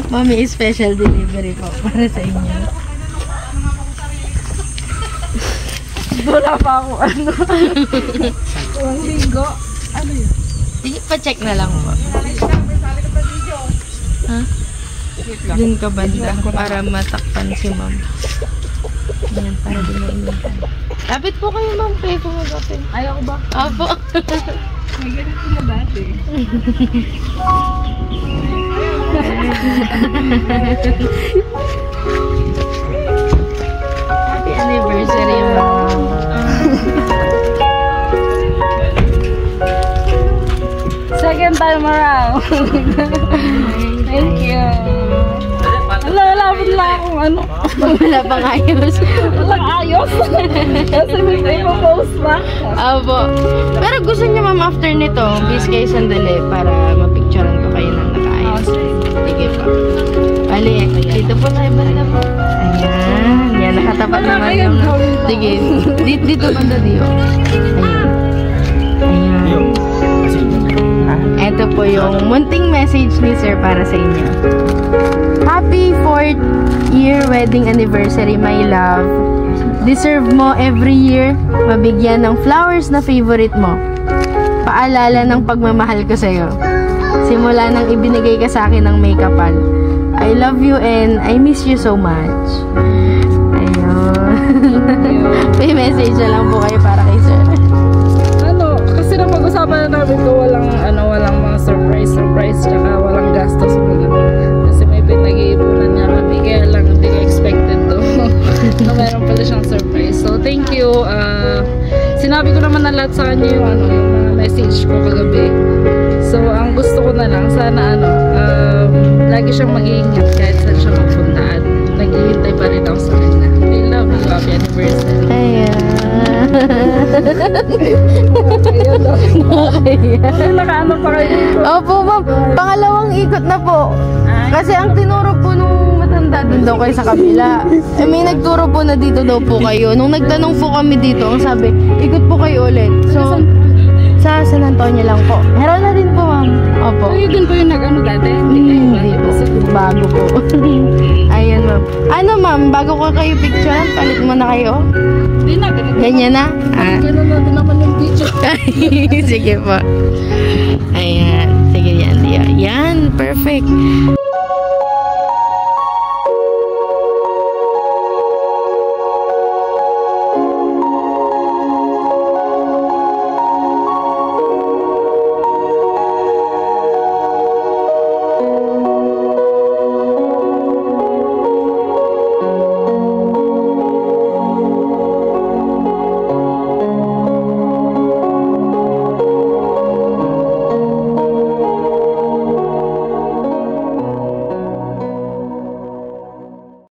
Mami, special delivery po para sa inyo. Wala pa ako, ano. Walang linggo. Ano yun? Sige, pa-check na lang po. Ha? Dun ka banda para matakpan si ma'am. Ayan, para din mainitan. Lapit po kayo ma'am, kayo po mag-open. Ayaw ko ba? Opo. May ganito na dati. Happy anniversary ma'am. Second time around. Thank you. Wala akong ano. Wala pang ayos. Walang ayos. Kasi may post pa. Opo. Pero gusto niyo ma'am after nito, bis kayo sandali para mapicturean ko kayo ng nakaayos. Sige po. Bali, dito po tayo banda po. Ayan. Yan, nakatapat naman yung... Sige, dito banda dito. Ayan. Ayan. Ito po yung munting message ni sir para sa inyo. Happy 4th year wedding anniversary, my love. Deserve mo every year mabigyan ng flowers na favorite mo. Paalala ng pagmamahal ko sa'yo. Simula nang ibinigay ka sa akin ng make-upal. I love you and I miss you so much. Ayun. May message na lang po kayo para kay sir. Ano, kasi nang mag-usapan na namin ko walang mga surprise, tsaka walang gastos mo. Kasi may pinag-iipunan niya kami, kaya lang hindi expected to. Na meron pala siyang surprise. So, thank you. Sinabi ko naman na lahat sa kanya yung mga message ko kagabi. So, ang gusto ko na lang, sana lagi siyang mag-iingat kahit saan siya magpunta at naghihintay pa rin ako sa kanya. I love you. Happy anniversary. Ayan. Nakaano pa kayo dito? Opo, ma'am. Pangalawang ikot na po. Kasi ang tinuro po nung matanda dun daw kayo sa kabila. Eh, may nagturo po na dito daw po kayo. Nung nagtanong po kami dito, ang sabi, ikot po kayo ulit. So, sa San Antonio lang po. Meron na din po, ma'am. Opo. So, yun po yung nag-ano dati? Hindi po. Bago po. Ayan, ma'am. Ano, ma'am? Bago ko kayo picturean, palit mo na kayo? Hindi na. Ganyan na? Ganun na din naman yung picture. Sige po. Ayan. Sige yan. Yan. Perfect.